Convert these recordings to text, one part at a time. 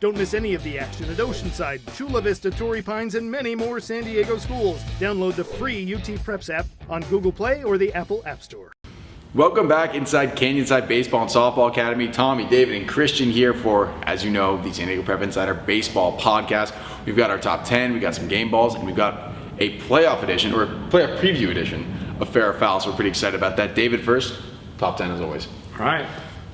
Don't miss any of the action at Oceanside, Chula Vista, Torrey Pines, and many more San Diego schools. Download the free UT Preps app on Google Play or the Apple App Store. Welcome back inside Canyonside Baseball and Softball Academy. Tommy, David, and Christian here for, as you know, the San Diego Prep Insider Baseball Podcast. We've got our top 10, we've got some game balls, and we've got a playoff edition, or a playoff preview edition of Fair or Foul, so we're pretty excited about that. David first, top 10 as always. All right,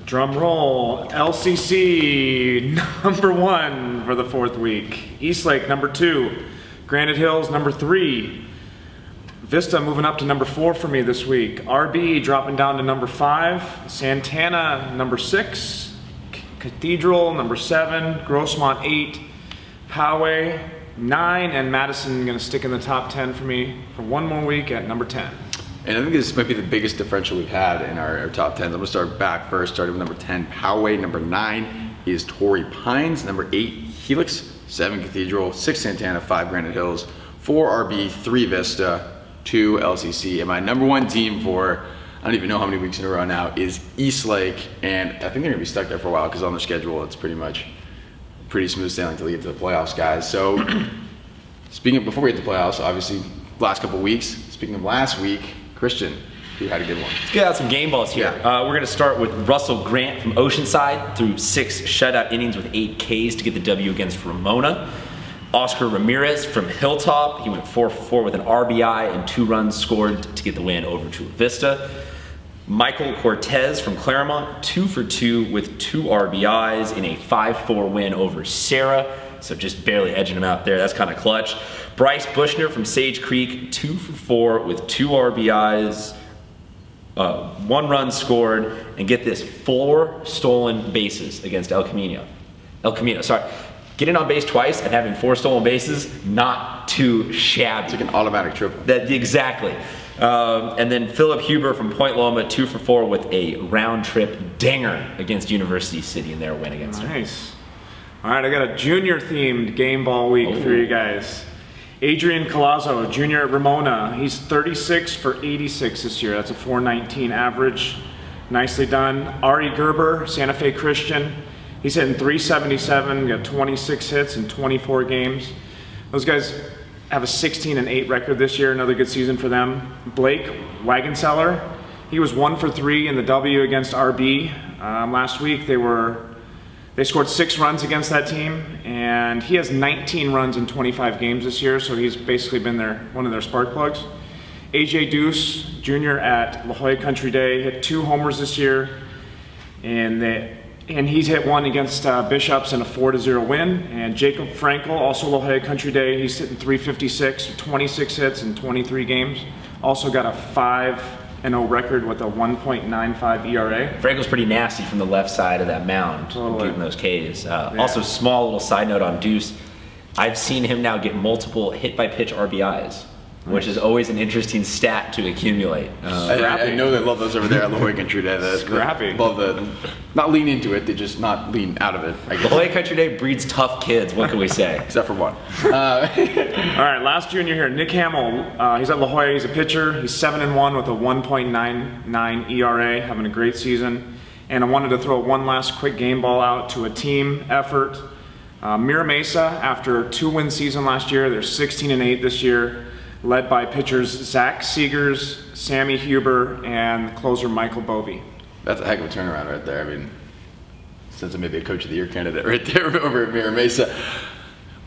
drum roll. LCC number 1 for the 4th week. Eastlake number 2. Granite Hills number 3. Vista moving up to number 4 for me this week. RB dropping down to number 5. Santana number 6. Cathedral number 7. Grossmont 8. Poway 9. And Madison going to stick in the top 10 for me for one more week at number 10. And I think this might be the biggest differential we've had in our top 10s. I'm going to start back first, starting with number 10, Poway. Number 9 is Torrey Pines. Number 8, Helix. 7, Cathedral. 6, Santana. 5, Granite Hills. 4, RB. 3, Vista. 2, LCC. And my number 1 team for, I don't even know how many weeks in a row now, is Eastlake. And I think they're going to be stuck there for a while because on their schedule, it's pretty smooth sailing until you get to the playoffs, guys. So, before we get to the playoffs, obviously, last couple weeks, speaking of last week, Christian, who had a good one. Let's get out some game balls here. Yeah. We're going to start with Russell Grant from Oceanside through 6 shutout innings with 8 Ks to get the W against Ramona. Oscar Ramirez from Hilltop, he went 4 for 4 with an RBI and 2 runs scored to get the win over Chula Vista. Michael Cortez from Claremont, 2 for 2 with 2 RBIs in a 5-4 win over Sarah. So just barely edging him out there. That's kind of clutch. Bryce Bushner from Sage Creek, 2 for 4 with 2 RBIs, 1 run scored, and get this, 4 stolen bases against El Camino. Getting on base twice and having 4 stolen bases, not too shabby. It's like an automatic triple. Exactly. And then Philip Huber from Point Loma, 2 for 4 with a round trip dinger against University City in their win against them. Nice. All right, I got a junior themed game ball week for you guys. Adrian Collazo, junior at Ramona. He's 36 for 86 this year. That's a 419 average. Nicely done. Ari Gerber, Santa Fe Christian. He's hitting 377, got 26 hits in 24 games. Those guys have a 16-8 record this year, another good season for them. Blake Wagenseller, he was 1 for 3 in the W against RB. Last week they scored 6 runs against that team, and he has 19 runs in 25 games this year, so he's basically been one of their spark plugs. AJ Deuce, junior at La Jolla Country Day, hit 2 homers this year, and he's hit 1 against Bishops in a 4-0 win. And Jacob Frankel, also La Jolla Country Day, he's hitting 356, 26 hits in 23 games. Also got a 5-0 record with a 1.95 ERA. Frankel's pretty nasty from the left side of that mound, getting those Ks. Also, small little side note on Deuce, I've seen him now get multiple hit-by-pitch RBIs. Which is always an interesting stat to accumulate. I know they love those over there at La Jolla Country Day. Scrappy. Not lean into it, they just not lean out of it. La Jolla Country Day breeds tough kids, what can we say? Except for one. All right, last junior here, Nick Hamill. He's at La Jolla, he's a pitcher. He's 7-1 with a 1.99 ERA, having a great season. And I wanted to throw one last quick game ball out to a team effort. Mira Mesa, after a 2-win season last year, they're 16-8 this year. Led by pitchers Zach Seegers, Sammy Huber, and closer Michael Bovey. That's a heck of a turnaround right there. I mean, since I may be a Coach of the Year candidate right there over at Mira Mesa.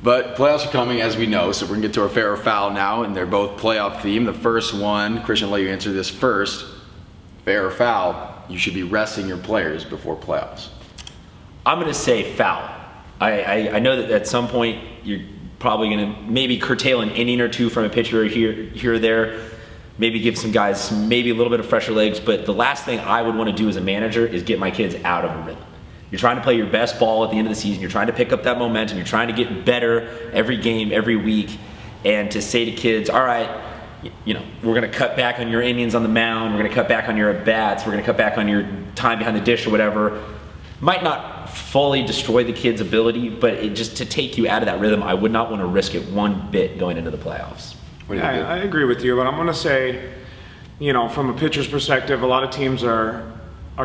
But playoffs are coming, as we know, so we're going to get to our Fair or Foul now, and they're both playoff themed. The first one, Christian, I'll let you answer this first. Fair or Foul, you should be resting your players before playoffs. I'm going to say foul. I know that at some point you're probably going to maybe curtail an inning or 2 from a pitcher here or there, maybe give some guys maybe a little bit of fresher legs, but the last thing I would want to do as a manager is get my kids out of a rhythm. You're trying to play your best ball at the end of the season, you're trying to pick up that momentum, you're trying to get better every game, every week, and to say to kids, all right, we're going to cut back on your innings on the mound, we're going to cut back on your at-bats, we're going to cut back on your time behind the dish or whatever, might not fully destroy the kid's ability, but just to take you out of that rhythm, I would not want to risk it one bit going into the playoffs. I agree with you, but I'm going to say, from a pitcher's perspective, a lot of teams are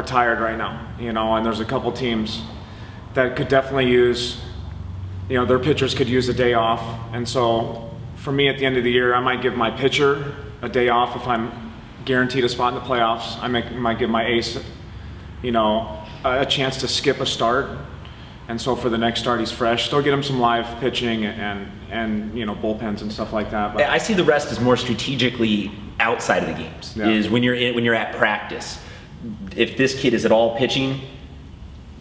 tired right now, and there's a couple teams that could definitely use their pitchers could use a day off. And so for me at the end of the year, I might give my pitcher a day off if I'm guaranteed a spot in the playoffs. I might give my ace, a chance to skip a start. And so for the next start, he's fresh. Still get him some live pitching and bullpens and stuff like that. But I see the rest as more strategically outside of the games. Yeah. Is when you're at practice. If this kid is at all pitching,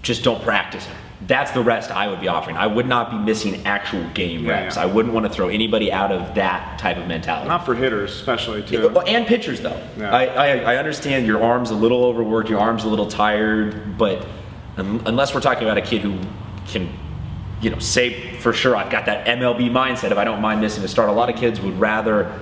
just don't practice him. That's the rest I would be offering. I would not be missing actual game reps. Yeah. I wouldn't want to throw anybody out of that type of mentality. not for hitters, especially too. And pitchers though. Yeah. I understand your arm's a little overworked, your arm's a little tired, but unless we're talking about a kid who can, say for sure I've got that MLB mindset if I don't mind missing a start. A lot of kids would rather,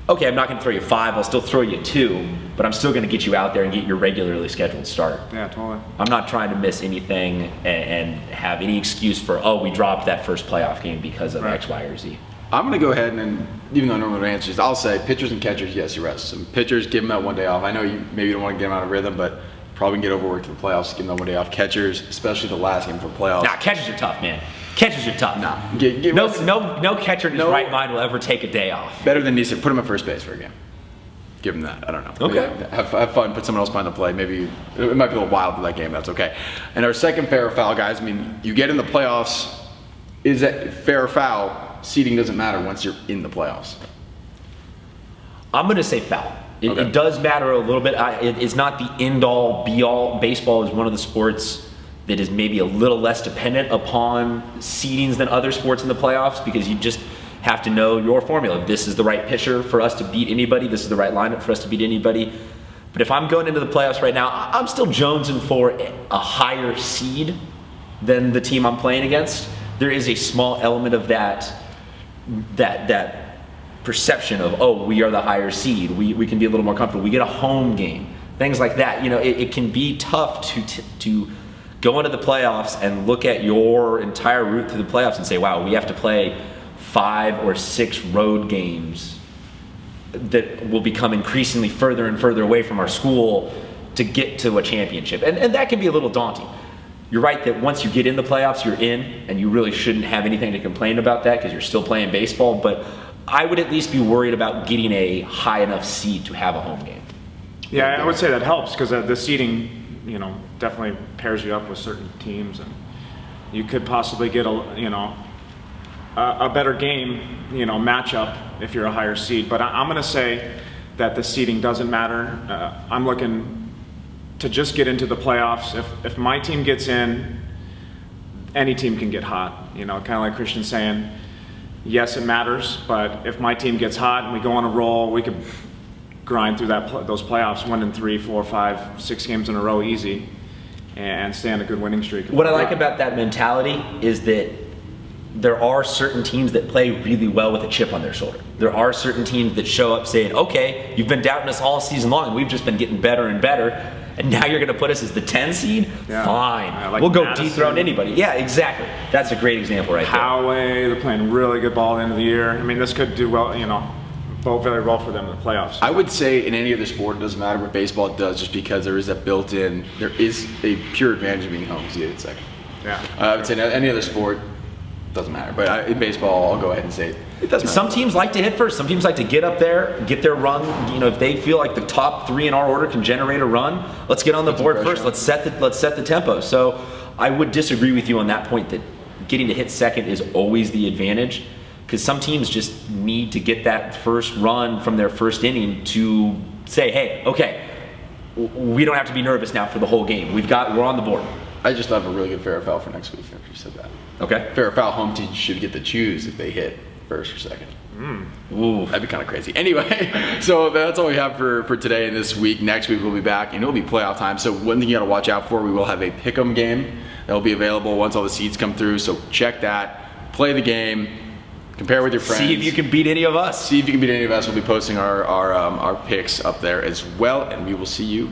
okay, I'm not going to throw you 5, I'll still throw you 2, but I'm still going to get you out there and get your regularly scheduled start. Yeah, totally. I'm not trying to miss anything and have any excuse for, we dropped that first playoff game because of Right. X, Y, or Z. I'm going to go ahead and even though I normally don't answer this, I'll say pitchers and catchers, yes, you rest. Some pitchers, give them that one day off. I know you maybe don't want to get them out of rhythm, but probably get overworked to the playoffs, give them that one day off. Catchers, especially the last game for playoffs. Nah, catchers are tough, man. Catchers are tough. Nah. No catcher in his No. right mind will ever take a day off. Better than Neeson. Put him at first base for a game. Give him that. I don't know. Okay. Yeah, have fun. Put someone else behind the play. Maybe it might be a little wild for that game. That's okay. And our second fair or foul, guys. You get in the playoffs. Is that fair or foul? Seeding doesn't matter once you're in the playoffs. I'm going to say foul. Okay. It does matter a little bit. It's not the end-all, be-all. Baseball is one of the sports that is maybe a little less dependent upon seedings than other sports in the playoffs because you just have to know your formula. This is the right pitcher for us to beat anybody. This is the right lineup for us to beat anybody. But if I'm going into the playoffs right now, I'm still jonesing for a higher seed than the team I'm playing against. There is a small element of that perception of, we are the higher seed. We can be a little more comfortable. We get a home game. Things like that. It can be tough to go into the playoffs and look at your entire route through the playoffs and say, wow, we have to play 5 or 6 road games that will become increasingly further and further away from our school to get to a championship. And that can be a little daunting. You're right that once you get in the playoffs, you're in, and you really shouldn't have anything to complain about that because you're still playing baseball, but I would at least be worried about getting a high enough seed to have a home game. Yeah, I would say that helps because the seeding, definitely pairs you up with certain teams, and you could possibly get a better game, matchup if you're a higher seed. But I'm going to say that the seeding doesn't matter. I'm looking to just get into the playoffs. If my team gets in, any team can get hot. Kind of like Christian's saying, yes, it matters, but if my team gets hot and we go on a roll, we could grind through those playoffs, winning 3, 4, 5, 6 games in a row easy, and stay on a good winning streak. What I like about that mentality is that there are certain teams that play really well with a chip on their shoulder. There are certain teams that show up saying, okay, you've been doubting us all season long, and we've just been getting better and better, and now you're going to put us as the 10 seed? Yeah. Fine. Yeah, like we'll go Madison. dethrone anybody. Yeah, exactly. That's a great example right there. Poway, they're playing really good ball at the end of the year. This could do well, bode very well for them in the playoffs. I would say in any other sport, it doesn't matter what baseball it does, just because there is a pure advantage of being home because you get it second. Yeah. I would say in any other sport, doesn't matter. But in baseball, I'll go ahead and say it doesn't matter. Some teams like to hit first. Some teams like to get up there, get their run. If they feel like the top 3 in our order can generate a run, let's get on the board first. Let's set the tempo. So I would disagree with you on that point that getting to hit second is always the advantage, because some teams just need to get that first run from their first inning to say, hey, okay, we don't have to be nervous now for the whole game. We're on the board. I just have a really good fair or foul for next week after you said that. Okay. Fair or foul, home team should get to choose if they hit first or second. Ooh. That'd be kind of crazy. Anyway, so that's all we have for today and this week. Next week we'll be back, and it'll be playoff time. So one thing you got to watch out for, we will have a pick'em game that will be available once all the seeds come through. So check that, play the game, compare with your friends. See if you can beat any of us. See if you can beat any of us. We'll be posting our picks up there as well, and we will see you